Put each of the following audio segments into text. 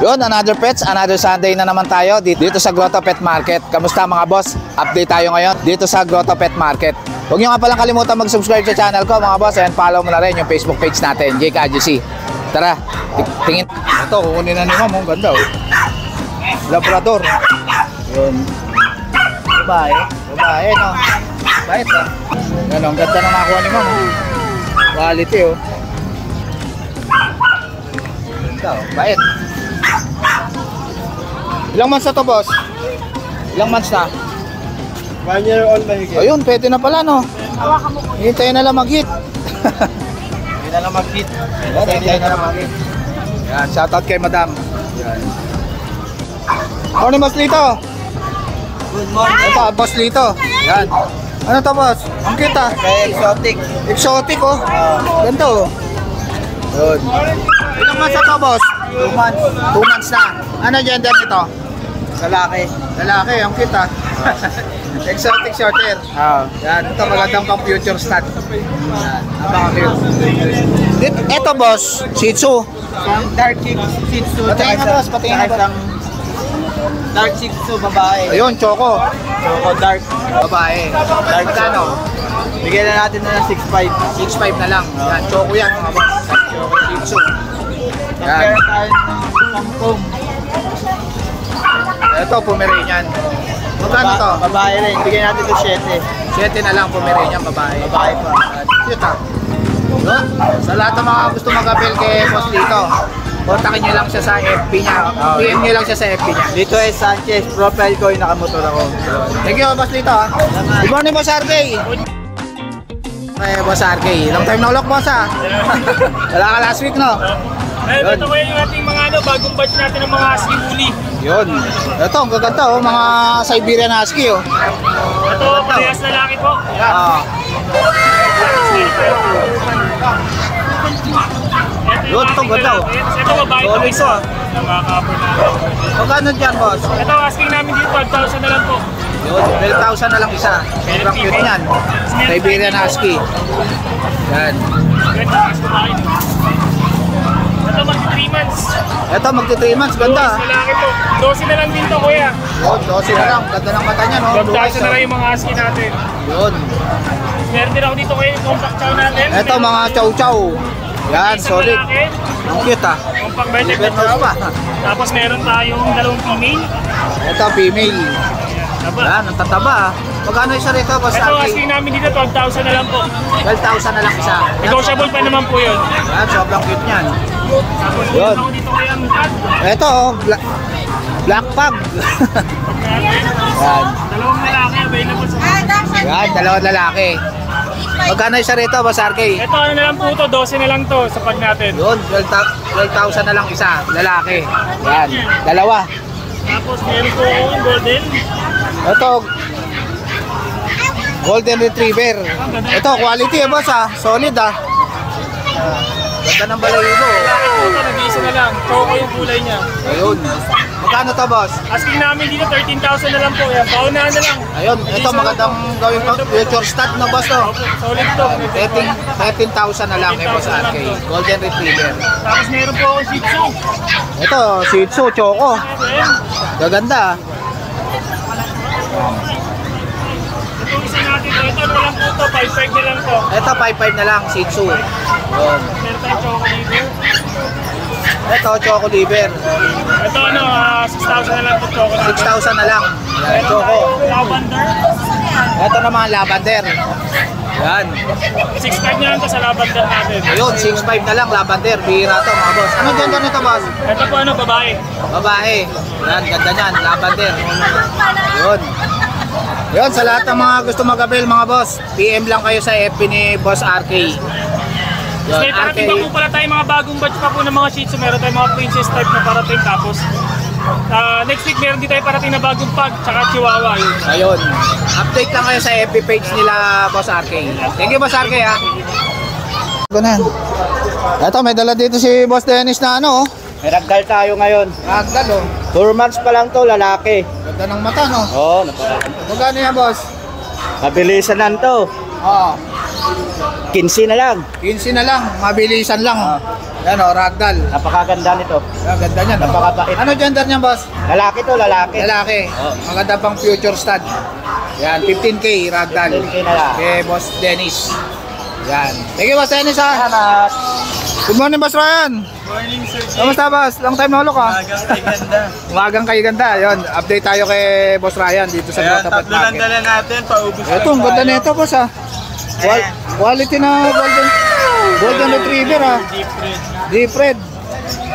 Yun, another pets, another Sunday na naman tayo dito sa Grotto Pet Market. Kamusta mga boss? Update tayo ngayon dito sa Grotto Pet Market. Huwag nyo nga palang kalimutan mag-subscribe sa channel ko mga boss, and follow mo na rin yung Facebook page natin, Jake AJC. Tara, tingin. Ito, kukunin na ni Ma'am, ang ganda oh. Labrador. Yun. Babae no. Bait ah. Yan, ang ganda na nakuha ni Ma'am. Quality oh. Ganda oh, bait. Ilang months na to, boss? Ilang months na? 1 year old mahigit. Ayun, pwede na pala, no? Hintayin na lang mag-hit. Hindi na lang mag-hit. Hintayin na lang mag-hit. Yan, shoutout kay madam. Yan. Morning, boss Lito. Good morning. Ito, boss Lito. Yan. Ano to, boss? Ang cute ah. Exotic. Exotic oh. Ganda oh. Yun. Ilang months na to, boss? 2 months. 2 months na. Ano gender nito? Lalaki. Lalaki, ang cute ah. Exotic short hair. Yan, ito magandang pang future stud. Yan, napaka-cute. Ito boss, Shih Tzu. Isang dark Shih Tzu. Patingin nga boss, patingin nga boss. Dark Shih Tzu babae. Ayun, Choco. Choco dark. Babae. Dark kano? Bigyan na natin na ng 6'5". 6'5 na lang. Yan, Choco yan mga boss. Choco Shih Tzu. Compare tayo ng Sampung. Ito, Pomeranian. Magkano to? Babae rin. Bigyan natin ito 7. 7 na lang, Pomeranian, babae. Babae pa. Cute ah. Yun. Sa lahat ng mga gusto mag-appel kay Boss Lito, kontakin nyo lang siya sa FB niya. PM nyo lang siya sa FB niya. Dito ay Sanchez. Profile ko yung nakamotor ako. Thank you, Boss Lito ah. Good morning, Boss RK. Okay, Boss RK. Long time no look, boss ah. Wala ka last week, no? Ayun, ito yung ating mga bagong batch natin ng mga husky bully. Yun. Ito, ang gaganda oh, mga Siberian Husky oh. Ito, parehas na laki po. Ah. Yun, ito ganda oh. Ito, babae pa rin. Ito ah. Nakaka-cover natin. Magkano dyan, boss? Ito, asking namin dito, 12,000 na lang po. Yun, 12,000 na lang isa. Sobrang cute yan. Siberian Husky. Yan. Ito, magti 3 months. Ito, magti 3 months. Ganda. Malaki po. 12 na lang din to, kuya. Yun, 12 na lang. Ganda ng mata niya, no? 12,000 na lang yung mga husky natin. Yun. Meron din ako dito kuya yung compact chow natin. Ito, mga chow-chow. Yan, solid. Ang cute ah. Compact vertex Liver nose pa. Tapos meron tayong dalawang female. Ito, female. Taba. Yan, ang tataba ah. Magkano isa rito, boss? Ito, asking namin dito, 12,000 na lang po. 12,000 na lang isa. Negotiable pa naman po yun. Yan, sobrang cute niyan. Tapos Yun. meron ako dito kaya ang tag. Ito, oh, black pug. Yan. Dalawang lalaki available sa Yan, dalawang lalaki. Magkano isa rito, boss RK? Ito, ano na lang po to, 12 na lang to sa pag natin. Yun, 12,000 na lang isa, lalaki. Yan, dalawa. Tapos meron po yung golden. Ito, Golden Retriever. Ito, quality eh, boss ah. Solid ah. Ganda ng balahibo. Lalaki po ito, nag-iisa na lang. Choco yung kulay niya. Ayun. Magkano to, boss? Asking namin dito, 13,000 na lang po. Yan, paunahan na lang. Ayun, ito magandang gawin pang future stud na boss to. Solid to. 13,000 na lang eh, boss RK. Golden Retriever. Tapos meron po akong Shih Tzu. Ito, Shih Tzu, Choco. Ayan. Gaganda ah. Itong isa natin, ito ano lang po to, 5,500 na lang to. Ito, 5,500 na lang, Shih Tzu. Yun. Meron tayong Choco dito. Ito, Choco Liver. Ito ano, 6,000 na lang to Choco dito. 6,000 na lang. Yan, Meron Choco. tayong lavender. Ito naman, lavender. Yan. 6,500 na lang to sa lavender natin. Ayun, 6,500 na lang, lavender. Bihira to, mga boss. Ano ganda nito, boss? Ito po ano, babae. Babae. Yan, ganda niyan, lavender. Yun. Yun, sa lahat ng mga gusto mag-avail, mga boss, PM lang kayo sa FB ni Boss RK. Yun, May parating pa po pala tayo mga bagong batch pa po ng mga Shih Tzu. Meron tayong mga princess type na parating. Tapos next week meron din tayo parating na bagong pug tsaka chihuahua. Yun. Ayun. Update lang kayo sa FB page nila, Boss RK. Thank you, Boss RK, ha. Ganun. Ito, may dala dito si Boss Dennis na ano, oh. May ragdoll tayo ngayon. Ragdoll, oh. 4 months pa lang to, lalaki. Ganda ng mata, no? Oo, napakaganda. Magkano yan, boss? Mabilisan lang to. Oo. 15 na lang. 15 na lang, mabilisan lang. Yan o, ragdoll. Napakaganda nito. Ang ganda niyan. No? Napakabait. Ano gender niyan, boss? Lalaki to, lalaki. Lalaki. Maganda pang future stud. Yan, 15K ragdoll. 15K na lang. Kay Boss Dennis. Yan. Thank you, Boss Dennis ha. Salamat. Good morning, Boss Ryan. Morning, Sir Jay. Kamusta, Boss? Long time no look ha. Magang kay ganda. Umagang kayo ganda. Yun, update tayo kay Boss Ryan dito sa Ayan, Grotto Pet tatlo lang Market. dala natin, paubos Ito, ang ganda nito, Boss ha. Quality na golden retriever ha. Deep red. Deep red.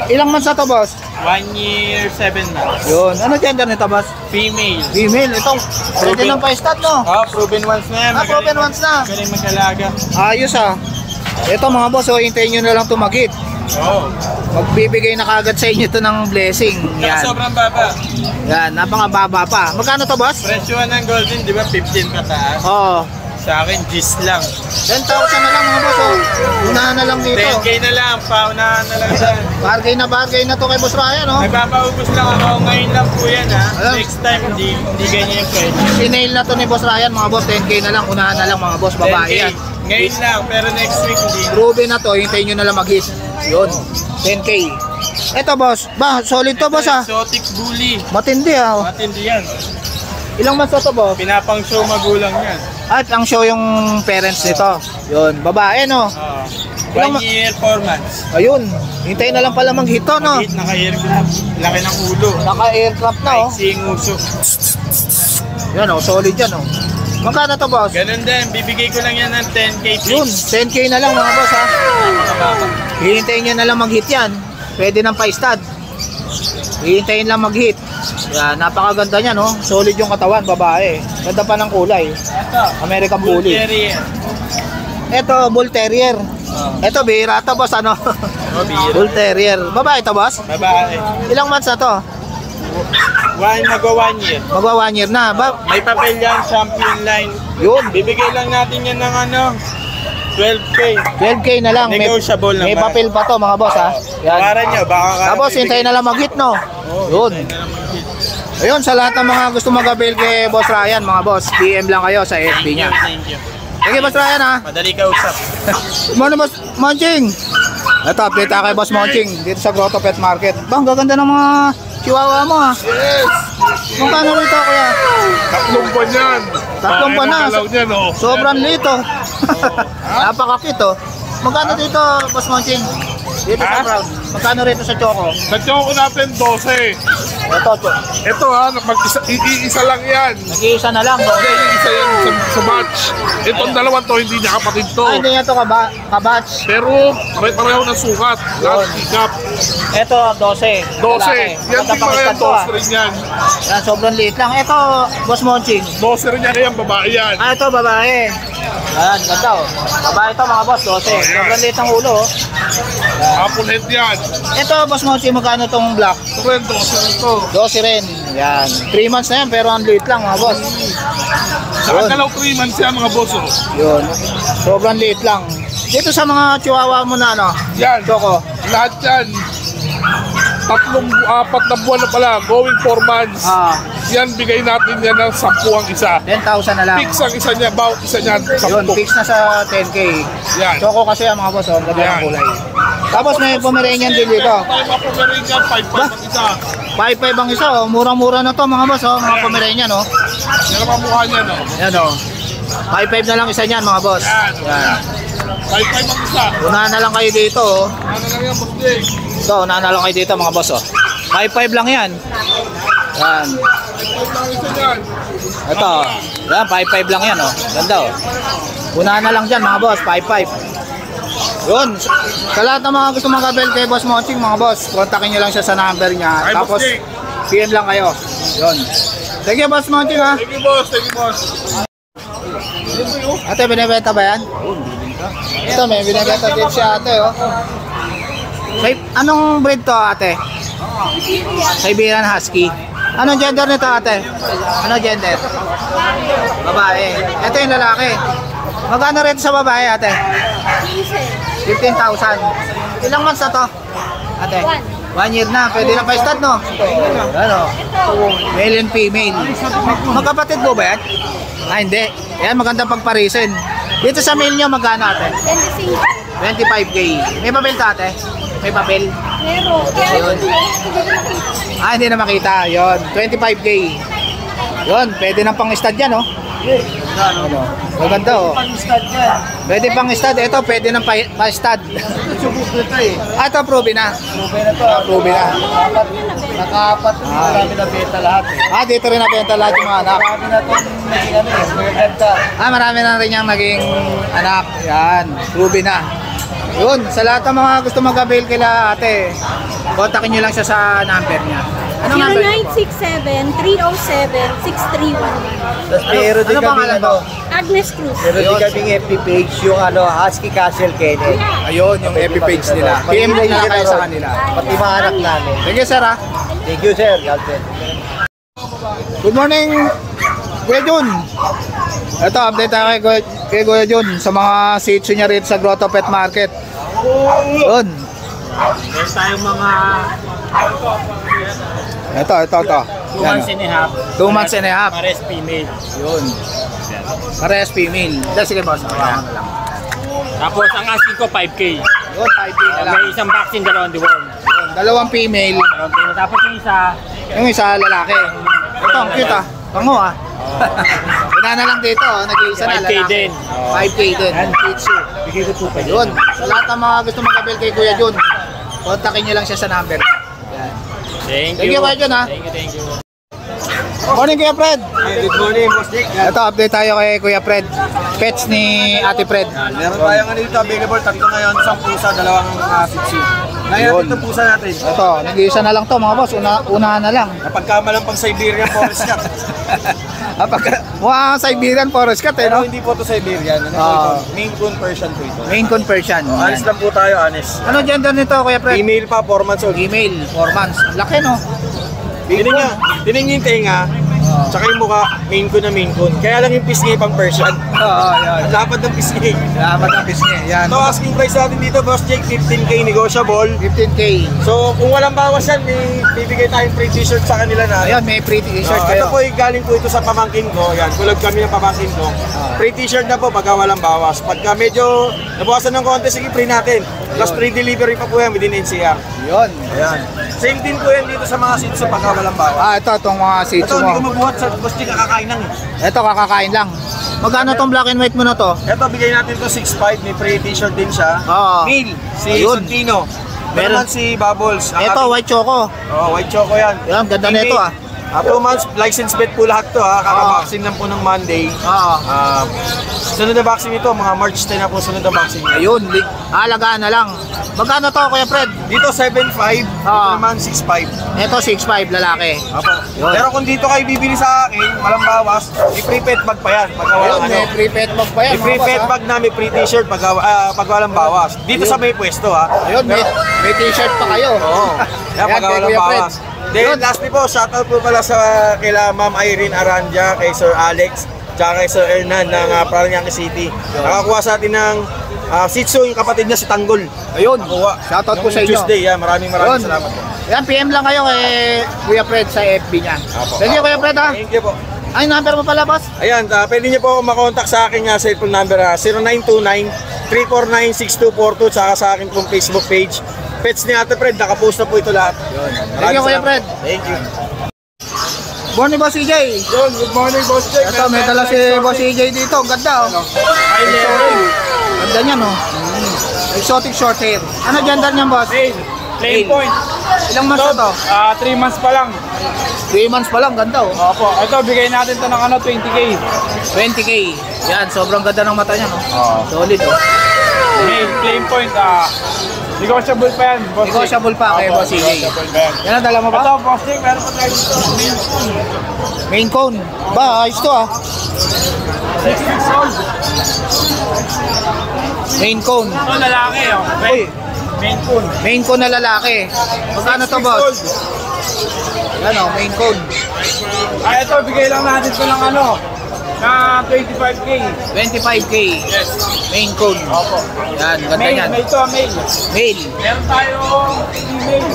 Ilang months na to, Boss? 1 year, 7 months. Yun. Ano gender nito, Boss? Female. Female. Ito, pwede ng pa-stat, no? Proven ones na yan. Proven ones na. Magaling mag-alaga. Ayos ha. Ito mga boss, so hintayin nyo na lang tumagit. Oo. Magbibigay na kagad sa inyo to ng blessing. Yan. Sobrang baba. Yan, napakababa pa. Magkano to, boss? Presyo ng golden, di ba 15 pataas? Oo. Sa akin, G's lang. 10,000 na lang mga boss. Oh. Unahan na lang dito. 10K na lang, paunahan na lang dyan. Bargain na to kay Boss Ryan, no? Nagpapaubos lang ako, ngayon lang po yan ha. Alam. Next time, hindi ganyan yung pwede. Pinail na to ni Boss Ryan, mga boss. 10K na lang. Unahan na lang mga boss. 10K. Babae yan. Ngayon lang, pero next week hindi. Proven na to. Hintayin nyo na lang mag-hit. Yun. 10K. Ito, boss. Ba, solid to, boss, ha? Exotic bully. Matindi, ha? Matindi yan. Ilang months na to, boss? Pinapang show magulang yan. At ang show yung parents nito. Yun. Babae, no? Ilang 1 year, 4 months. Ayun, hintayin na lang pala mag-hito, no? Hit, naka-aircraft. Laki ng ulo. Naka-aircraft na, oh. Sing uso. Yan, oh, solid yan, oh. Magkano to, boss? Ganun din, bibigay ko lang yan ng 10K Yun, fix. 10K na lang, mga boss, ha? Hihintayin nyo na lang mag-hit yan. Pwede ng pa-stud. Hihintayin lang mag-hit. Yan, napakaganda niya, no? Solid yung katawan, babae. Ganda pa ng kulay. Ito, American Bull Bully. Terrier. Ito, Bull Terrier. Ito, bihira to, boss, ano? Oh, bihira. Bull Terrier. Babae to, boss? Babae. Ilang months na to? Magwa 1 year. Magwa 1 year na. May papel yan, champion line. Yun, Bibigay lang natin yan ng ano, 12K. 12K na lang. Negotiable May naman. papel pa to, mga boss, ha? Yan. Tawaran nyo, baka Tapos, hintayin na lang mag-hit, no? Yun. Ayun, sa lahat ng mga gusto mag-avail kay Boss Ryan, mga boss, PM lang kayo sa FB niya. Thank you. Thank you, Boss Ryan, ha? Madali ka usap. Good morning, Boss Monching. Ito, update tayo kay Boss Monching dito sa Grotto Pet Market. Bang, gaganda ng mga chihuahua mo, ha? Yes! Magkano rito, kuya? Tatlong buwan yan. Tatlong buwan na. Pakalaw niyan, oh. Sobrang lito. Napakakit, oh. Magkano dito, Boss Monching? Dito sa Ha? crowd. Magkano rito sa Choco? Sa Choco natin, 12. Ito, Ito ha, isa lang yan. nag-iisa na lang, Hindi, okay. isa yan sa batch. Itong dalawang to, hindi niya kapatid to. Ay, hindi niya ito kabatch. Pero, pareho ng sukat. Lahat pick up. Ito, 12. 12. Yan din mga yan, 12 rin yan. Yan, sobrang liit lang. Ito, Boss Monching. 12 rin yan, yan, babae yan. Ah, ito, babae. Ayan, ganda, oh. Babae ito, mga boss, 12. Ayan. Sobrang liit ng ulo, oh. Apple head yan. Ito, Boss Monching, magkano itong black? Ito rin, 12 ito. 12 rin. Yan. 3 months na yan, pero ang liit lang, mga boss. Sa kagalaw 3 months yan, mga boss. Oh. Yun. Sobrang liit lang. Dito sa mga chihuahua mo na, ano? Yan. Choco. Lahat yan. 4 na buwan na pala, going 4 months. Ah, Yan, bigay natin yan ng 10 ang isa. 10,000 na lang. Fix ang isa niya, bawat isa niya, 10. Yun, fix na sa 10K. Yan. Choco kasi ang mga boss, oh. Ang ganda Yan. ng kulay. Tapos may Pomeranian din dito. Tayo mga Pomeranian, 5 ang isa. 5-5 ang isa, oh. Murang-mura na to, mga boss, oh. Mga Pomeranian, oh. Yan ang mukha niya, no? Yan, oh. 5-5 na lang isa niyan, mga boss. Yan. Yan. 5 ang isa. Unahan na lang kayo dito, oh. Ano lang yan, boss Jake? Ito, unahan na lang kayo dito, mga boss, oh. 5-5 lang yan. Yan. 5 ang isa yan. Ito, yan, 5-5 lang yan, oh. Ganda, oh. Unahan na lang dyan, mga boss, 5-5. Yun. Sa lahat ng mga gusto mag-abel kay Boss Monching, mga boss, kontakin nyo lang siya sa number niya. Ay, Tapos, Boss Jake. PM lang kayo. Yun. Thank you, Boss Monching, ha. Thank you, boss. Thank you, boss. Ate, binibenta ba yan? Ito, may binibenta din si ate, oh. Anong breed to, ate? Siberian Husky. Anong gender nito, ate? Ano gender? Babae. Ito yung lalaki. Magkano rin sa babae, ate? 15,000. Ilang months na to? Ate? 1 year na. Pwede na pa-stud, no? Ano? Male and female. Magkapatid mo ba yan? Ah, hindi. Yan, maganda pagparisin. Dito sa male nyo, magkano, ate? 25K. May pabenta, ate? may papel. Meron. Ayun. Ah, hindi na makita. Yun, 25K. Yun, pwede nang pang-stud yan, oh. Ano? Maganda, oh. Pang-stud yan. Pwede pang-stud. Ito, pwede nang pa-stud. Subok na ito eh. Ah, ito, probe na. Proven na to. Probe na. Naka-apat. Marami na beta lahat eh. Ah, dito rin nabenta lahat yung mga anak. Marami na itong naging ano eh. Magaganda. Ah, marami na rin yung naging anak. Yan, probe na. Yun, sa lahat ng mga gusto mag-avail kila ate, kontakin nyo lang siya sa number niya. Anong number niyo po? 0967-307-6311. Tapos meron din Ano kami pangalan ano. mo? Agnes Cruz. Meron din kaming FB page yung ano, Husky Castle Kenneth. Ayun, yung FB page nila. PM na lang kayo sa kanila. Pati mga anak namin. Thank you, sir, ah. Thank you sir. God bless. Good morning, Kuya Jun. Ito, update tayo kay Kuya Jun sa mga sitio niya rito sa Grotto Pet Market. Yun. Meron tayong mga Ito. 2 months and a half. 2 months and a half. Pares female. Yun. Parehas female. Sige, boss. Hawakan na lang. Tapos ang asking ko 5K. Yun, 5K na lang. May isang vaccine, dalawang deworm. Yun, dalawang female. Tapos yung isa, Yung isa lalaki. Ito, ang cute, ah. Pango, ah. Una na lang dito, oh. Nag-iisa na 5K lalaki. din. 5K din. Shih Tzu. bigay ko 2 Yun. Sa lahat ng mga gusto mag-avail kay Kuya Jun, kontakin nyo lang siya sa number. Yan. Thank Thank you, Kuya Jun, ha. Thank you. Morning, Kuya Fred. Good morning, Boss Nick. Ito, update tayo kay Kuya Fred. Pets ni Ate Fred. Meron tayong ano dito available, tatlo ngayon, isang pusa, dalawang Shih Tzu. Ngayon, Yun. ito pusa natin. Ito, nag-iisa na lang to mga boss. Unahan na lang. Napagkamalang pang Siberian Forest Cat. Mukha Siberian Forest Cat, eh, Pero no? hindi po ito Siberian. Ano po ito? Maine Coon Persian po ito. Main conversion. Honest lang po tayo, honest. Ano gender nito, Kuya Fred? Female pa, 4 months old. Female, 4 months. Laki, no? Tining yung tenga, tsaka yung mukha, Maine Coon na Maine Coon. Kaya lang yung pisngi pang Persian. Oo, yan. Lapad ng pisngi. Dapat ang pisngi. Yan. So asking price natin dito, Boss Jake, 15K negotiable. 15K. So kung walang bawas yan, may bibigay tayong free t-shirt sa kanila na. Ayun, may free t-shirt Ito kayo. po galing po ito sa pamangkin ko. Yan, kulog kami ng pamangkin ko. Free t-shirt na po pagka walang bawas. Pagka medyo nabawasan ng konti, sige free natin. Plus free delivery pa po yan within NCR. Yun. Ayan. Same din po yan dito sa mga seats sa pagka walang bawas. Ah, ito, itong mga Ito, sitio hindi ko mo. mabuhat sa Boss Jake, kakakain lang eh. Ito, kakakain lang. Magkano tong black and white mo na to? Ito, bigay natin to 6.5. May free t-shirt din siya. Oo. Male, si Ayun. Santino. Meron- Meron si Bubbles. Ang Ito, ating- white choco. Oh, white choco yan. Yan, ganda na ito, ah. 2 months, license bet po lahat to ha. Kaka-vaccine lang po ng Monday. Oo. Sunod na vaccine ito, mga March 10 na po sunod na vaccine. Ayun, alagaan na lang. Magkano to, Kuya Fred? Dito 7.5, Oo. ito naman 6.5. Ito, 6'5", lalaki. Apo. Yun. Pero kung dito kayo bibili sa akin, walang bawas, i-free pet bag pa yan. Pagka Ayun, walang ano. may free pet bag pa yan. May free mga boss, pet ah. bag na, may free t-shirt pag walang bawas. Dito sa may pwesto ha. Ayun, may t-shirt pa kayo. Oo. Yan, Yan, pagka kay walang Kuya Fred. bawas. Then Yun. lastly po, shoutout po pala sa kila Ma'am Irene Aranja, kay Sir Alex, tsaka kay Sir Hernan ng Paranaque City. Nakakuha sa atin ng Shih Tzu, yung kapatid niya si Tanggol. Ayun, Nakuha. shoutout po Nung sa inyo. Tuesday, yan. Maraming Yun. salamat po. Yan, PM lang kayo kay Kuya Fred sa FB niya. Apo. Thank you, Kuya Fred, ha? Thank you po. Ay, number mo pala, boss? Ayan, pwede niyo po makontak sa akin cellphone number 0929-349-6242 tsaka sa akin pong Facebook page. Pets ni Ate Fred, nakapost na po ito lahat. Thank you, Kuya Fred. Thank you. Morning, Boss CJ. Yun, good morning, Boss Jake. Ito, may dala si Boss CJ dito. Ang ganda, oh. Hi, Larry. Ganda niyan, oh. Exotic short hair. Ano gender niyan, boss? Plain point. Ilang months na to? 3 months pa lang. 3 months pa lang, ganda, oh. Opo, ito bigay natin to ng 20K. 20K. Yan, sobrang ganda ng mata niya, no? Solid, oh. Male, plain point. Negotiable pa yan, boss. Negotiable pa kay Boss CJ. Negotiable pa yan. Yan ang dala mo ba? Ito, boss, meron pa tayo dito. Main cone. Ba, ayos to, ah. 6 weeks old. Main cone. Ito, lalaki, oh. Uy, Main coon. main cone na lalaki. Magkano to, boss? Yan, oh, main cone. Ito, bigay lang natin to ng na 25K. 25K. Yes. Main cone. Opo. Yan, ganda Male, yan. may ito, male. Male. Meron tayong female.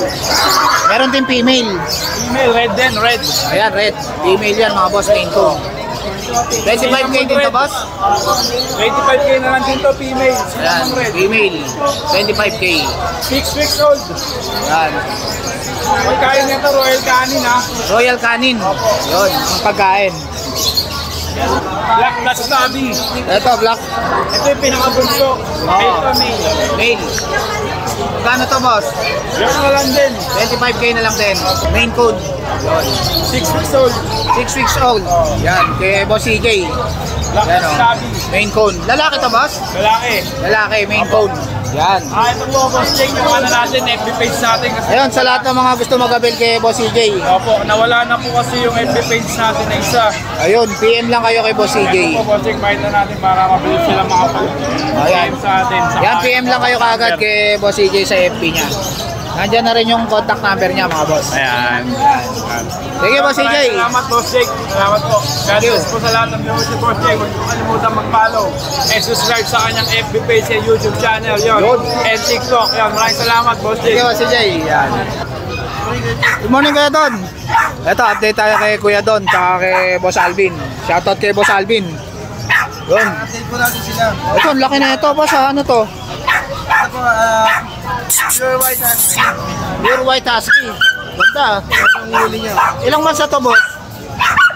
Meron din female. Female, red din, red. Ayan, red. Female yan, mga boss, main cone. 25K din to, boss? 25K na lang din to, female. Ayan, female. 25K. 6 weeks old. Ayan. Pagkain niya to, Royal Canin ha. Royal Canin. Yun, ang pagkain. Black Plus Tabby. Ito, black. Ito yung pinakabunso. Ito male. Male. Magkano to, boss? Yan na lang din. 25K na lang din. Main code. Yun. 6 weeks old. 6 weeks old. Yan, kay Boss CJ. Black Yan Plus o. Tabby. Main code. Lalaki to, boss? Lalaki. Lalaki, main code. Yan. Ito po, boss Jake, yung ano natin, FB page natin. Kasi, Ayun, sa lahat ng mga gusto mag-avail kay Boss CJ. opo, nawala na po kasi yung FB page natin na isa. Ayun, PM lang kayo kay Boss CJ. Ito po, boss Jake, mahit na natin para mabilis sila Ayan. sa atin. Yan, PM lang kayo kaagad kay Boss CJ sa FB niya. Nandyan na rin yung contact number niya, mga boss. Ayan. Sige, Boss CJ. Salamat, Boss Jake. Salamat po. God bless po sa lahat ng viewers ni Boss Jake. Huwag niyo kalimutan mag-follow and subscribe sa kanyang FB page and YouTube channel. Yun. And TikTok. Yan. Maraming salamat, Boss Sige, Jake. Boss CJ. Yan. Good morning, Kuya Don. Ito, update tayo kay Kuya Don tsaka kay Boss Alvin. Shoutout kay Boss Alvin. Yun. Update po natin sila. Ito, ang laki na ito, boss. Ano to? Ito po, pure white husky. Pure white husky. Ganda. Ito ang huli niya. Ilang months na to, boss?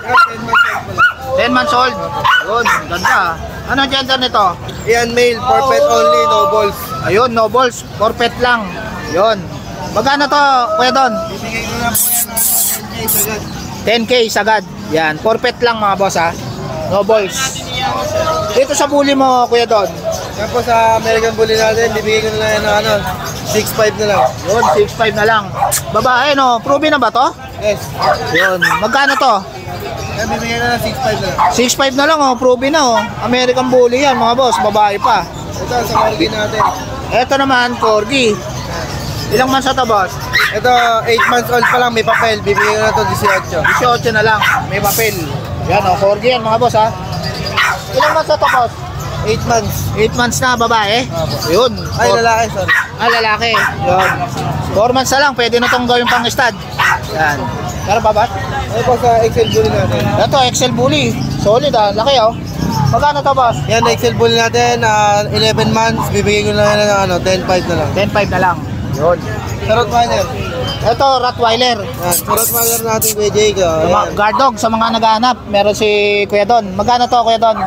Pero 10 months old po 10 lang. months old. Yun, ganda. Ano gender nito? Yan male, for pet only, no balls. Ayun, no balls. For pet lang. Yun. Magkano to, Kuya Don? Bibigay ko na po yan ng 10K sagad. 10K sagad. Yan, for pet lang mga boss ha. No balls. Dito sa bully mo, Kuya Don. Yan po sa American Bully natin, bibigay ko na lang yan ng ano, 6'5 na lang. Yun, 6'5 na lang. Babae, no? Proven na ba to? Yes. Yun. Magkano to? Yan, bibigay na lang 6'5 na lang. 6'5 na lang, oh. Proven na, oh. American bully yan, mga boss. Babae pa. Ito sa Corgi natin. Ito naman, Corgi. Ilang months na to, boss? Ito, 8 months old pa lang, may papel. Bibigay ko na to 18. 18 na lang. May papel. Yan, oh. Corgi yan, mga boss, ha. Ilang months na to, boss? 8 months. 8 months na, babae. Yun. Ay, lalaki, sorry. Ah, lalaki. Yun. 4 months na lang, pwede na itong gawin pang stud. Yan. Meron pa ba? Ano po sa Excel Bully natin? Ito, Excel Bully. Solid ah, laki oh. Magkano to, boss? Yan, Excel Bully natin, 11 months. Bibigay ko na lang ng ano, 10.5 na lang. 10.5 na lang. Yun. Sa Rottweiler. Ito, Rottweiler. Yan, sa Rottweiler natin, Kuya Jake. Sa mga guard dog, sa mga naghahanap, meron si Kuya Don. Magkano to, Kuya Don?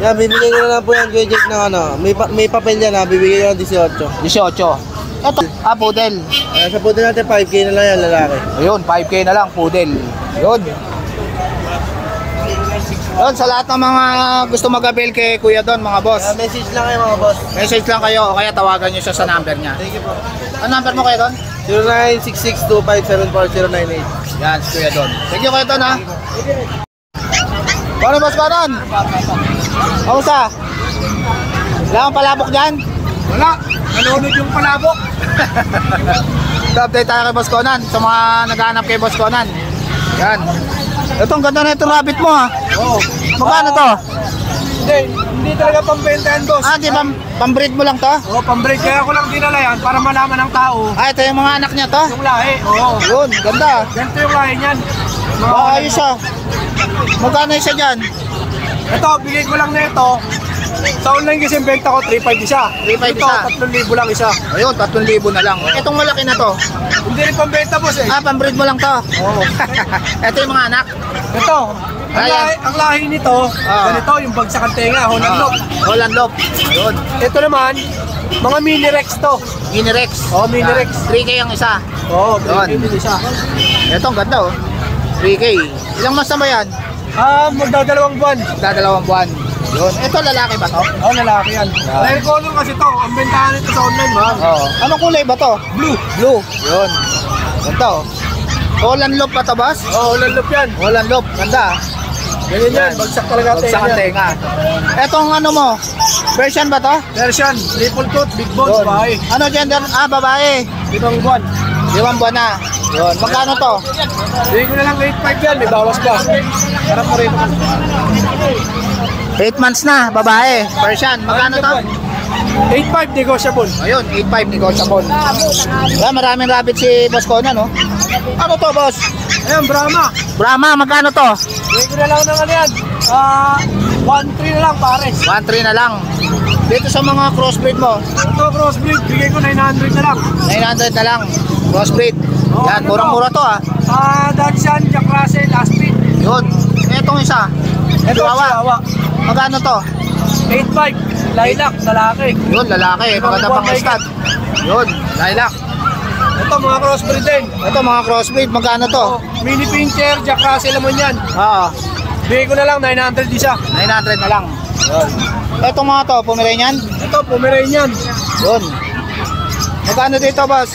Yan, bibigay ko na lang po yan, Kuya Jake, ng ano. May papel yan, bibigay ko ng 18. 18. Ito, poodle. Sa puti natin, 5K na lang yan, lalaki. Ayun, 5K na lang, poodle. Yun. Yun, sa lahat ng mga gusto mag-avail kay Kuya Don, mga boss. Message lang kayo, mga boss. Message lang kayo o kaya tawagan nyo siya sa number niya. Thank you po. Ano number mo, Kuya Don? 096625740998. Yan, si Kuya Don. Thank you, Kuya Don, ha? Paano, boss, Don? Kamusta? Wala kang palabok dyan? Wala, nalunod yung palabok. Update tayo kay Boss Conan sa mga naghahanap kay Boss Conan. Yan. Ito, ang ganda na itong rabbit mo, ha? Oo. Magkano to? Hindi talaga pambentahan, boss. Ah, di ba pambreed mo lang to? Oo, pambreak. Kaya ko lang dinala yan para malaman ng tao. Ah, ito yung mga anak niya to? Yung lahi, oo. Yun, ganda. Ganito yung lahi niyan. Ayos ah. Magkano isa dyan? Ito, bigay ko lang na ito. Sa online kasi yung benta ko, 3.5 isa. 3.5 ito, isa. 3,000 lang isa. Ayun, 3,000 na lang. Itong malaki na to. Hindi rin pambenta, boss eh. Ah, pambreed mo lang to? Oo. Ito yung mga anak. Ito, Ayan. ang lahi nito, ganito, yung bagsak ang tenga, Holland Lock. Holland Lock. Yun. Ito naman, mga mini Rex to. Mini Rex. Oo, Mini Rex. 3K ang isa. Oo, Yun. mini isa. Ito, ang ganda oh. 3K. Ilang months na ba yan? Magdadalawang buwan. Dadalawang buwan. Yun. Ito, lalaki ba to? Oo, lalaki yan. Rare color kasi to. Ang bentahan nito sa online, ma'am. Oo. Anong kulay ba to? Blue. Blue. Yun. Ganda oh. Holland Loop pa to, boss? Oo, Holland Loop yan. Holland Loop. Ganda. Ganyan yan. Bagsak talaga Bagsak ang tenga. Etong ano mo? Version ba to? Version, triple coat, big bones, Yun. bahay. Ano gender? Ah, babae. 5 buwan. 5 buwan na. Yun. Magkano to? Bigay ko na lang 8.5 yan, may bawas pa. Harap mo rin. 8 months na, babae. Persian. Magkano to? 8.5 negotiable. Ayun, 8.5 negotiable. Ah, maraming rabbit si Boss Conan, no? Ano to, boss? Ayan, Brahma. Brahma, magkano to? Bigay ko na lang ng ano yan. 1.3 na lang pares. 1.3 na lang. Dito sa mga crossbreed mo, Ito crossbreed, bigay ko 900 na lang. 900 na lang. Crossbreed. Oh, Yan, ano murang-mura to ah. Dachshund, Jack Russell, Aspin. Yun. Etong isa. Ito, Chihuahua. Magkano to? 8.5, lilac, lalaki. Yun, lalaki. Maganda pang stud. Yun, lilac. Ito mga crossbreed din. Ito mga crossbreed, magkano to? Mini Pincher, Jack Russell naman yan. Oo, Bigay ko na lang 900 isa. 900 na lang. Yun. Etong mga to, Pomeranian? Ito, Pomeranian. Yun. Magkano dito, boss?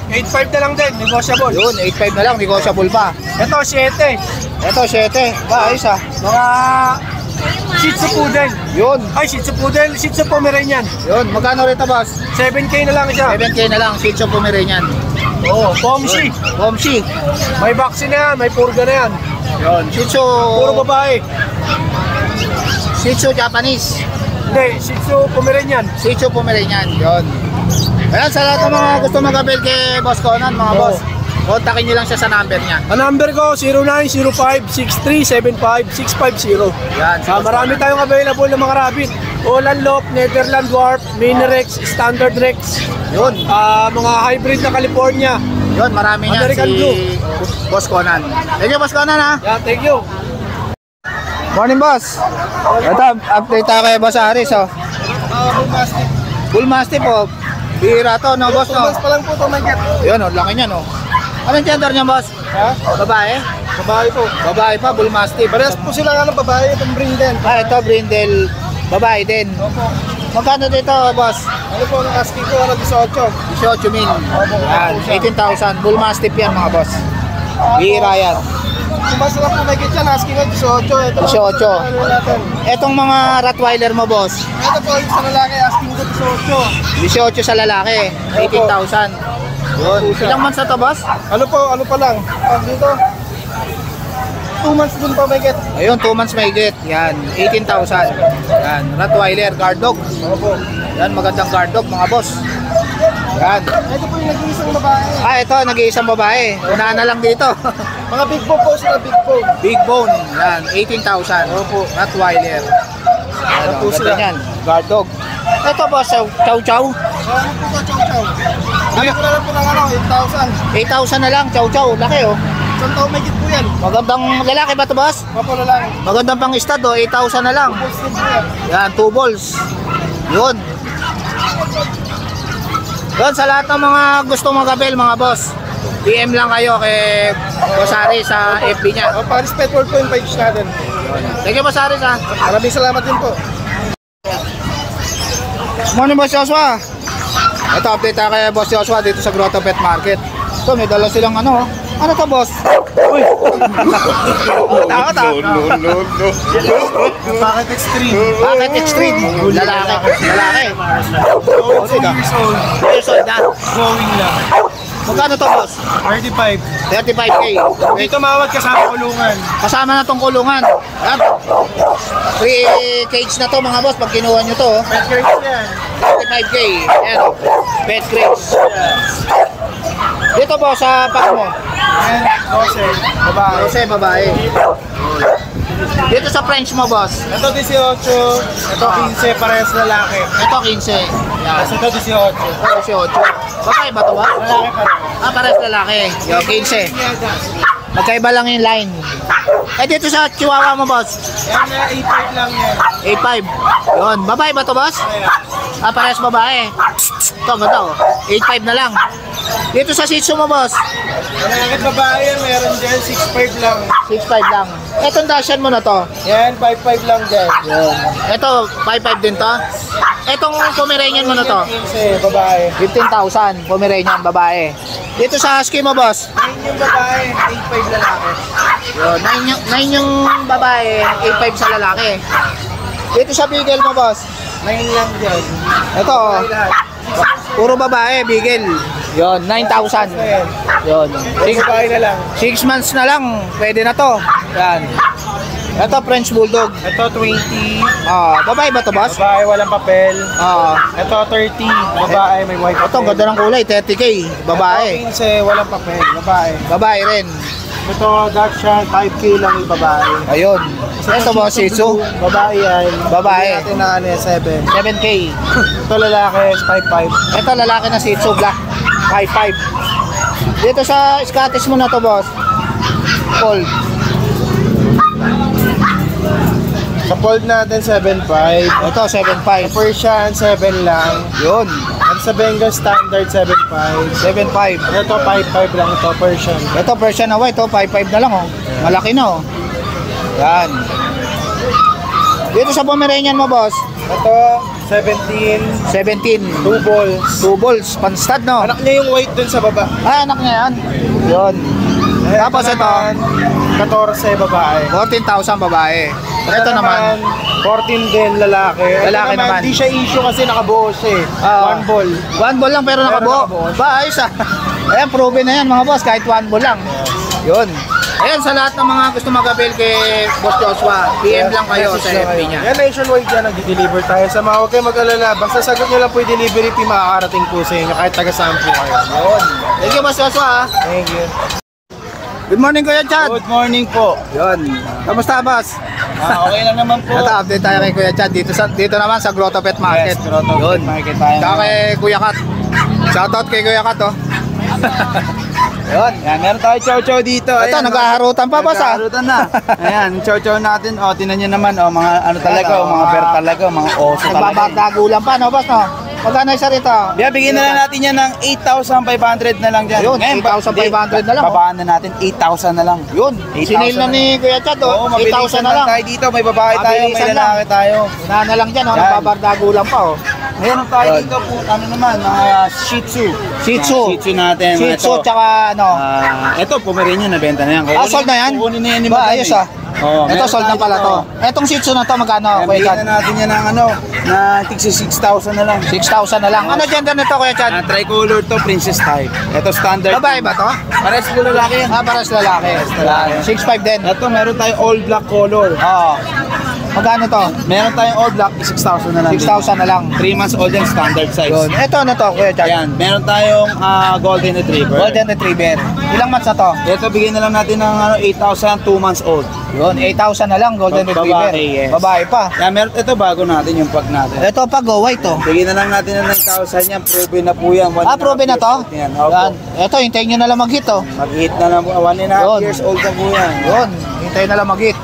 8.5 na lang din, negotiable. Yun, 8.5 na lang, negotiable pa. Ito, 7. Ito, 7. Ba, ayos ah. Mga Shih Tzu Poodle. Yun, Ay, Shih Tzu Poodle, Shih Tzu Pomeranian. yun. Magkano rito, boss? 7K na lang siya. 7K na lang, Shih Tzu Pomeranian. Oo, Pomshi. Pomshi. May vaccine na yan, may purga na yan. Yun, Shih Tzu. Puro babae. Shih Tzu Japanese. Hindi, Shih Tzu Pomeranian. Shih Tzu Pomeranian. Yun. Ayan, sa lahat ng mga gusto mag-avail kay Boss Conan, mga Oo. boss. Kontakin nyo lang siya sa number niya. Ang number ko, 0905-6375-650. Yan. Marami tayong available ng mga rabbit. Holland Lock, Netherland Dwarf, Mini Rex, Standard Rex. Yun. Mga hybrid na California. Yun, marami niyan American si Blue. Boss Conan. Thank you, Boss Conan ha. Yeah, thank you. Morning, boss. Ito, update tayo kay Boss Aris, oh. Bull Mastiff, oh. Bihira to, no, boss, no? pa lang po ito, Mike. Yun, oh, laki niyan, oh. Anong gender niya, boss? Ha? Babae? Babae po. Babae pa, Bull Mastiff. Parehas po sila ng babae, itong Brindle. Ah, ito, Brindle. Babae din. Opo. Magkano dito, boss? Ano po ang asking ko? 18. 18 mil. Yan, 18,000. Bull Mastiff yan, mga boss. Bihira yan. Kung basta lang po may kityan, asking ko 18. Ito 18. Ano natin? Etong mga Rottweiler mo, boss? Ito po, sa lalaki, asking ko 18 sa lalaki. 18,000. Yun. Ilang months na to, boss? 18. Ano pa lang? Dito. 2 months din pa may get. Ayun, 2 months may get. Yan, 18,000. Yan, Rottweiler, guard dog. Opo. Yan, magandang guard dog, mga boss. Yan. Ito po yung nag-iisang babae. Ah, ito, nag-iisang babae. Unahan na lang dito. Mga big bone po sila, big bone. Big bone. Yan, 18,000. Opo. Rottweiler. Ano po ganda sila? yan. Guard dog. Ito, boss, chow chow. Ano po ito, chow chow? Bigyan ko na lang po ng 8,000. 8,000 na lang, chow chow. Laki, oh. Isang taon may get po yan. Magandang lalaki ba ito, boss? Opo na lang. Magandang pang stud, oh. 8,000 na lang. Posted po yan. Yan, 2 balls. Yun. Yun, sa lahat ng mga gusto mag-avail, mga boss, PM lang kayo kay Boss Aris sa FB niya. O, Paris Pet World po yung page natin. Thank you, Boss Aris, ha. Maraming salamat din po. Morning, Boss Joshua. Ito, update tayo kay Boss Joshua dito sa Grotto Pet Market. Ito, may dala silang ano, ano to, boss? Uy! Takot, ha? Bakit extreme? Bakit extreme? Lalaki. Lalaki. So, 2 years old. Years old na. Growing lang. Magkano to, boss? 35. 35K. Dito mawad kasama kulungan. Kasama na tong kulungan. Yan. Free cage na to, mga boss, pag kinuha nyo to. Pet crates yan. 35K. Yan. Pet crates. Dito, boss, sa pack mo. And 12. Babae. Rose, babae. Dito sa French mo, boss. Ito 18. Ito 15. Parehas lalaki. Ito, 15. Yan. Tapos ito 18. Ito, 18. Babae ba ito ba? Lalaki pa rin. Ah, parehas lalaki. Yung 15. Magkaiba lang yung line. Eh, dito sa Chihuahua mo, boss. Yan na 8.5 lang yan. 8.5. Yun. Babae ba ito, boss? Ah, parehas babae. Ito, ganda, oh. 8.5 na lang. Dito sa Shih Tzu mo, boss. Malakit babae yan. Meron dyan 6.5 lang. 6.5 lang. Etong Dashan mo na to. Yan 5.5 lang dyan. Ito, 5.5 din to. Etong Pomeranian mo na to. 15. Babae. 15,000. Pomeranian, babae. Dito sa Husky mo, boss. 9 yung babae. 8.5 lalaki. Yun, 9 yung babae, 8.5 sa lalaki. Dito sa Beagle mo, boss. 9 lang dyan. Ito, oh. Babae lahat. Puro babae, Beagle. Yun, 9,000. Ayan. Yun. Babae na lang. 6 months na lang, pwede na to. Yan. Ito, French Bulldog. Ito 20. Babae ba to, boss? Babae walang papel. Ito, Ito 30. Babae may white ito, papel. ganda ng kulay, 30K. Babae. Ito 15. Walang papel. Babae. Babae rin. Ito, Dachshund, 5K lang yung babae. Ayun. Ito boss, Shih Tzu. Babae yan. Babae. Bigyan natin na ano yan, 7. 7K. Ito lalaki, 5'5". Ito lalaki na Shih Tzu Black. 5'5". Dito sa Scottish mo na to boss. Paul. Sa fold natin, 7'5". Ito 7'5". Persian, 7 lang. Yun. At sa Bengal Standard, 7'5". 7'5". Ito, 5'5 lang ito, Persian. Ito Persian na white, 5'5 na lang oh. Malaki na oh. Yan. Dito sa Pomeranian mo boss. Ito, 17. 17. 2 balls. 2 balls. Panstud no? Anak niya yung white dun sa baba. Ah, anak niya yan. Yun. Tapos ito, naman, 14 babae. 14,000 babae. Ito naman, 14 din lalaki. Lalaki Ito naman. Hindi siya issue kasi nakabuo siya eh. 1 ball. 1 ball lang pero nakabuo. nakabuo. Ba, ayos ah. Ayan, proven na yan mga boss, kahit 1 ball lang. Yun. Ayan, sa lahat ng mga gusto mag-avail kay Boss Joshua, PM lang kayo sa FB niya. Yan, nationwide yan, nag-deliver tayo. Sa mga huwag kayong mag-alala, basta sagot nyo lang po yung delivery fee, makakarating po sa inyo kahit taga-saan po kayo. Yun. Thank you Boss Joshua. Thank you. Good morning Kuya Chad. Good morning po. Yun. Kamusta boss? Okay lang naman po. Ito, update tayo kay Kuya Chad dito naman sa Grotto Pet Market. Yes, Grotto Yun. Pet Market tayo. Tsaka kay Kuya Kat. Shoutout kay Kuya Kat oh. Yun. Yan, meron tayo chow-chow dito. Ito, naghaharutan pa boss ah. Naghaharutan na. Ayan, chow-chow natin. O, tinan nyo naman. O, mga ano talaga, Ayan, mga bear talaga, mga oso talaga. Nagbabagdagulan pa no boss no? Magkano isa rito? Bigyan na lang natin yan ng 8,500 na lang dyan. Yun, Ngayon, 8,500 na lang, oh. Babaan na natin, 8,000 na lang. Yun. 8,000 Sinil na ni Kuya Chad oh. Oo, mabilisan 8,000 na lang. tayo dito. May babae tayo, may Mabilisan lalaki lang. tayo. Una na lang dyan oh. Yan. Nagbabardagulan pa oh. Meron tayo Yun. dito po, ano naman, mga Shih Tzu. Shih Tzu. Shih Tzu natin. Shih Tzu Ito. tsaka ano. Ito, Pomeranian, nabenta na yan. Sold na yan? Kukunin na yan ni Ba, Madam ayos eh. ah. Oo, Ito meron sold na tayo pala dito. to. Etong Shih Tzu na to magkano Kuya Bigyan Chad? na natin yan ng ano, na tigsi 6,000 na lang. 6,000 na lang. Ano gender nito Kuya Chad? Tricolor to, princess type. Ito standard. Babae ba to? Pares ko lalaki yan. Ah, paras lalaki. lalaki. 6'5 din. Ito, meron tayong all black color. Oo. Magkano to? Meron tayong all black, 6,000 na lang. 6,000 na lang. 3 months old yan, standard size. Yun. Ito ano to Kuya Chad? Ayan, meron tayong golden retriever. Golden Retriever. Ilang months na to? Ito, bigyan na lang natin ng 8,000, 2 months old. Yun, 8,000 na lang Golden Babae, Retriever. yes. Babae pa. Yan, meron, ito bago natin yung pag natin. Ito pag white to. Bigyan na lang natin ng 9,000 yan, proven na po yan. Ah, proven na to? Yan, Yan. Ito, hintayin nyo na lang mag-hit oh. Mag-hit na lang po, 1.5 Yun. years old na po yan. Yun, hintayin na lang mag-hit.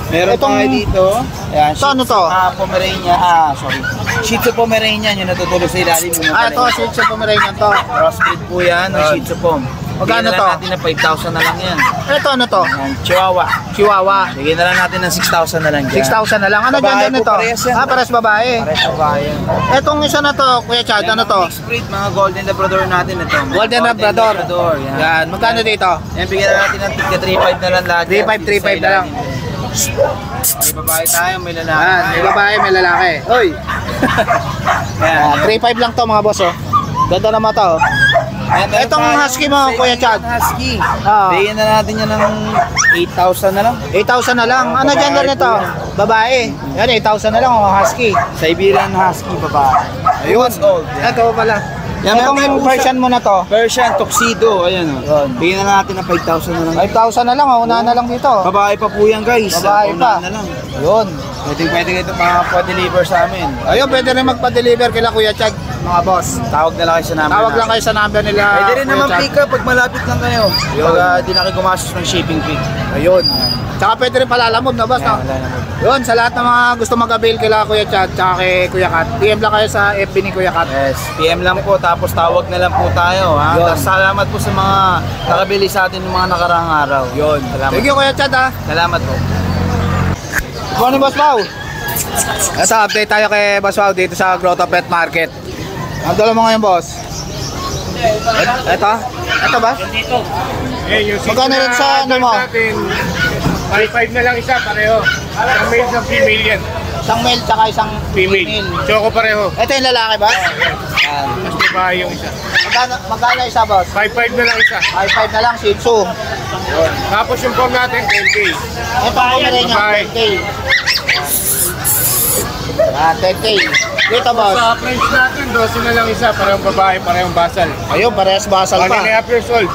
Meron Itong- tayo dito. Ayan, Ito, ano to? Pomeranian, sorry. Shih Tzu Pomeranian, yung natutulog sa ilalim. Yung Ah, ito, Shih Tzu Pomeranian to. Crossbreed po yan, ng Yun. Shih Tzu Pom. Magkano Bigyan na to? lang natin ng 5,000 na lang yan. Ito, ano to? Yan, Chihuahua. Chihuahua. Bigyan na lang natin ng 6,000 na lang dyan. 6,000 na lang. Ano Babae gender po, nito? parehas yan. Ah, pares babae. Pares babae yan. Etong isa na to, Kuya Chad, Yan, ano mga to? mixed breed, mga golden labrador natin ito. Mga Golden Labrador. Yan. Yan, magkano dito? Yan, bigyan na natin ng tigka 3,500 na lang lahat. 3,500 na lang. May babae tayo, may lalaki. Yan, may babae, may lalaki. Hoy! Yan. 3,500 lang to mga boss oh. Ganda naman to oh. Ayan, meron Etong tayong husky mo, Kuya Chad. Husky. Ah. Bigyan na natin yan ng 8,000 na lang. 8,000 na lang. Ano Babae gender nito? po yan. Babae. Yan, 8,000 na lang oh, husky. Siberian Husky babae. Ayun. Old. Ito pala. Yan, Itong meron tayong version mo na to. Persian Tuxedo, ayan o. Yun. Bigyan na natin ng 5,000 na lang. 5,000 na lang oh, una na lang dito. Babae pa po yan guys. Babae pa. Unahan na lang. Yun. Pwede ito pa-deliver sa amin. Ayun, pwede rin magpa-deliver kila Kuya Chad, mga boss. Tawag na lang kayo sa number Tawag lang natin. kayo sa number nila. Pwede rin Kuya naman Chad. pick up pag malapit lang kayo. Yun. Pag di na kayo gumastos ng shipping fee. Ayun. Tsaka pwede rin palalamog na boss, no? Wala naman. Yun, sa lahat ng mga gusto mag-avail kila Kuya Chad, tsaka kay Kuya Kat, PM lang kayo sa FB ni Kuya Kat. Yes, PM lang po tapos tawag na lang po tayo ha. Yun. Tapos salamat po sa mga nakabili sa atin ng mga nakaraang araw. Yun. Salamat. Thank you Kuya Chad ha. Salamat po. Good morning Boss Pao. Ito, update tayo kay Boss Pao dito sa Grotto Pet Market. Ang dala mo ngayon boss? Ito? Ito ba? Eh, yung Magkano rin sa ano mo? 5-5 na lang isa, pareho. Isang male, isang female yan. Isang male tsaka isang Female. Choco pareho. Ito yung lalaki ba? Yan. Mas babae yung isa. Magkano isa boss? 5-5 na lang isa. 5,500 na lang, Shih Tzu. Tapos yung form natin, 10K. Ito ang kumire niya, Babae. 10K. Ah, 10K. Dito boss. Sa French natin, 12 na lang isa. Parehong babae, parehong basal. Ayun, parehas basal 1 pa. and a half years old.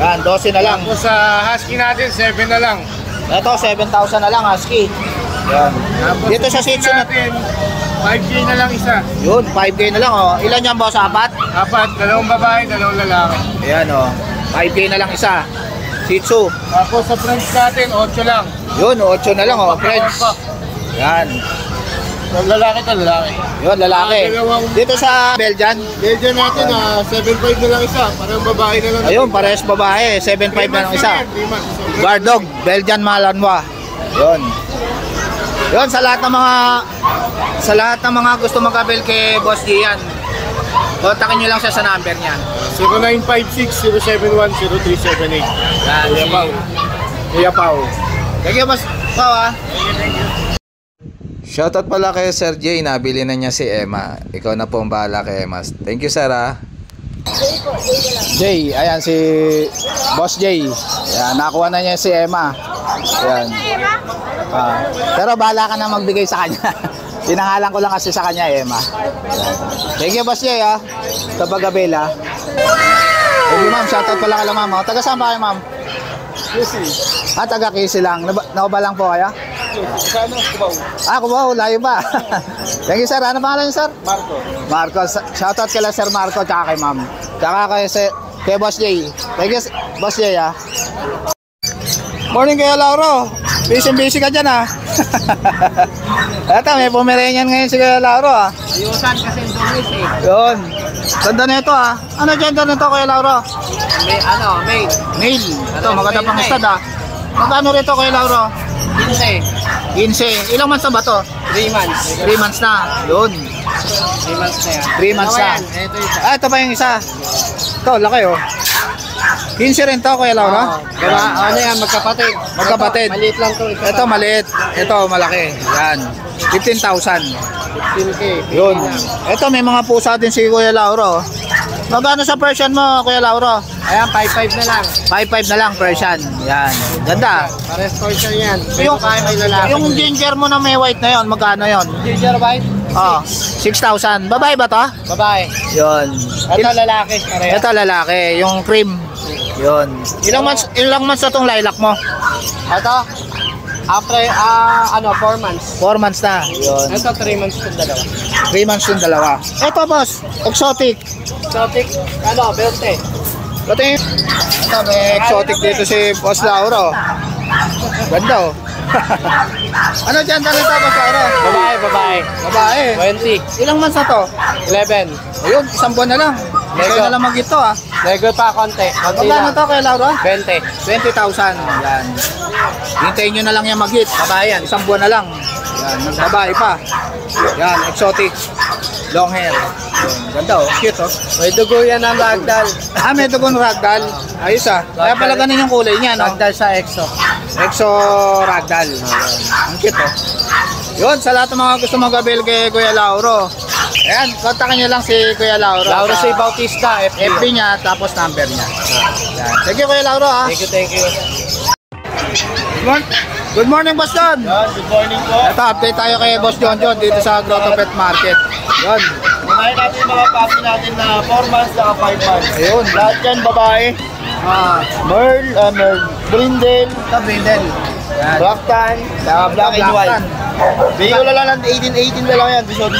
Yan, 12 na lang. Tapos sa husky natin, 7 na lang. Ito, 7,000 na lang, husky. Yan. Tapos Dito sa Shih Tzu natin, 5K na lang isa. Yun, 5K na lang, oh. Ilan yan, boss? 4? 4, 2 babae, 2 lalaki. Ayan, oh. 5K na lang isa. Shih Tzu. Tapos sa French natin, 8 lang. Yun, 8 na lang, oh. Friends. Yan. Yung lalaki to, lalaki. Yun, lalaki. Dito sa Belgian. Belgian natin, 7.5 na lang isa. Parang babae na lang. Ayun, parehas babae. 7,500 na lang isa. Guard dog, Belgian Malinois. Yun. Yun, sa lahat ng mga gusto mag-avail kay Boss Gian, kontakin nyo lang siya sa number niya. 0956-071-0378. Yan, Kuya Pao. Kuya Pao. Thank you, Boss Pao, ha. Shoutout pala kay Sir Jay, nabili na niya si Emma. Ikaw na po ang bahala kay Emma. Thank you, Sir, ha. Jay, ayan si Boss Jay. Ayan, nakuha na niya si Emma. Ayan. Pero bahala ka na magbigay sa kanya. Pinangalan ko lang kasi sa kanya, Emma. Ayan. Thank you, Boss Jay, ha. Sa pag-avail, ha. Thank you, ma'am. Shoutout pala kay ma'am. Taga saan ba kayo, ma'am? Taga Kisi lang. Nakubalang po kaya? Cubao, layo ba? Thank you, sir. Ano pangalan niyo, sir? Marco. Shoutout kay Sir Marco tsaka kay ma'am. Tsaka kay Boss Jay. Thank you, Boss Jay, ha. Morning kayo, Lauro. Busy ka dyan, ha. Eto, may Pomeranian ngayon si Kuya Lauro, ha. Ayusan kasi dungis eh. Yun. Ganda na ito, ha. Ano gender nito, Kuya Lauro? Male. Male. Ito, maganda pang stud, ha. Magkano rito, Kuya Lauro? 15. Ilang months na ba to? 3 months. 3 months na. Yun. 3 months na yan. 3 months na. Ito isa. Ito pa yung isa. Ito, laki, oh. 15 rin to, Kuya Lauro? Diba? Ano yan, magkapatid. Magkapatid. Maliit lang to. Ito, maliit. Ito, malaki. Yan. 15,000. 15K. Yun. Ito, may mga pusa din si Kuya Lauro. Magkano sa Persian mo, Kuya Lauro? Ayan, 5.5 na lang. 5,500 na lang, Persian. Yan. Ganda. Pares portion yan. Yung, May lalaki. yung ginger mo na may white na yon, magkano yon? ginger white, Oh, 6,000. Babae ba to? babae. Yon. Ito lalaki. Pareha. Ito lalaki, yung cream. Yon. Ilang months na tong lilac mo? Ito, after, 4 months. 4 months na. Yon. Ito, 3 months itong dalawa. 3 months yung dalawa. Ito, boss, exotic. Exotic, 20. Ito, may exotic dito si Boss Lauro. Ganda, oh. Ano dyan tanong to, Boss Lauro? Babae. Babae. 20. Ilang months na to? 11. Ayun, isang buwan na lang. Ikaw na lang mag-ito, ah. Nego pa konti. Konti Magkano lang. to kay Lauro? 20. 20,000. Yan. Hintayin nyo na lang yung mag-hit. Babae yan. Isang buwan na lang. Yan, babae pa. Yan, exotic. Long hair. Yan, ganda, oh. Cute, oh. May dugo yan ang ragdoll. May dugon ragdoll. Ayos, ah. Kaya pala ganun yung kulay niya, no? Ragdoll sa EXO. Exo ragdoll. Ang cute, oh. Yun, sa lahat ng mga gusto mag-avail kay Kuya Lauro. Ayan, kontakin nyo lang si Kuya Lauro. Lauro sa C. Bautista, FB niya, tapos number niya. Yan. Thank you, Kuya Lauro, ha. Thank you. Good morning, Boss John. Good morning po. Ito, update tayo kay Boss John dito sa Grotto Pet Market. Yun. Kumain natin yung mga puppy natin na 4 months at 5 months. Ayun. Lahat yan babae. Merl, Brindle, Ito, Brindle. Yan. Blacktan, Black and White. Bigyan ko na lang ng 18 na lang yan, 18.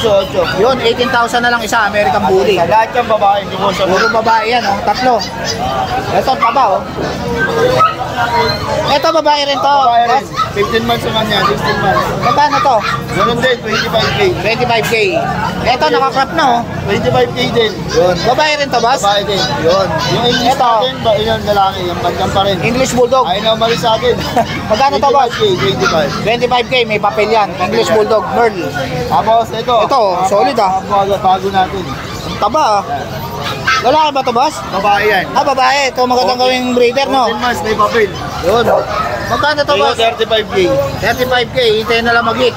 Yun, 18,000 na lang isa, American Bully. Lahat yan babae, hindi mo siya Puro babae yan, oh. Tatlo. Ito, taba, oh. Ito, babae rin to. babae rin. 15 months naman yan, 16 months. Magkano to? Ganun din, 25K. 25K. Ito, nakakrap na, oh. 25K din. Yun. Babae rin to, boss? Babae din. Yun. Yung English Ito, natin, yun lalaki, yung bandang pa rin. English Bulldog. Ayaw na umalis sa akin. Magkano to, boss? 25K, 25K, may papel yan. English Bulldog, Merl. 25. Tapos ito. Ito, solid, ah. Bago natin. Ang taba, ah. Lalaki ba to, boss? Babae yan. Babae. Ito, magandang gawing breeder, no? 14 months, may papel. Yun. Magkano to, Ito, boss? 35K. 35K, hintayin na lang mag-hit.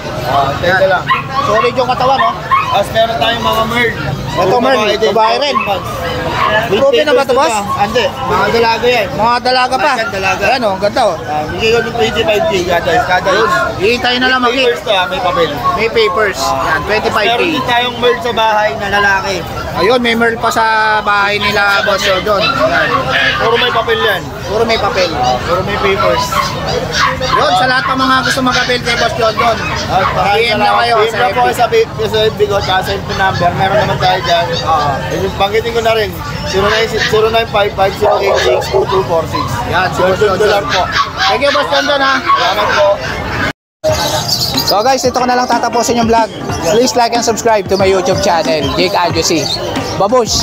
Teka lang. Solid yung katawan, no? Tapos meron tayong mga Merl. Ito, Merl, babae rin. Probe na ba ito, boss? Hindi, mga dalaga yan. Mga dalaga pa. Yan, dalaga. Ayan o, ang ganda o. Bigay ko ng 25K kada yun. Hihintay na lang May mag-hit. papers to, may papel. May papers. Yan, 25K. Meron din tayong merge sa bahay na lalaki. Ayun, may merl pa sa bahay nila, boss Jordan. Yan. Puro may papel yan. Puro may papel. Puro may papers. Yun, sa lahat ng mga gusto mag-avail kay boss Jordan. At PM na kayo PM na po kayo sa FB ko, tsaka sa FB number. Meron naman tayo dyan. Banggitin ko na rin. 0955-086-2246. Yan, si boss $12 Jordan. po. Thank you, boss Jordan, ha. Salamat po. So guys, ito ko na lang tatapusin yung vlog. Please like and subscribe to my YouTube channel, Jake Adjusi. Babush!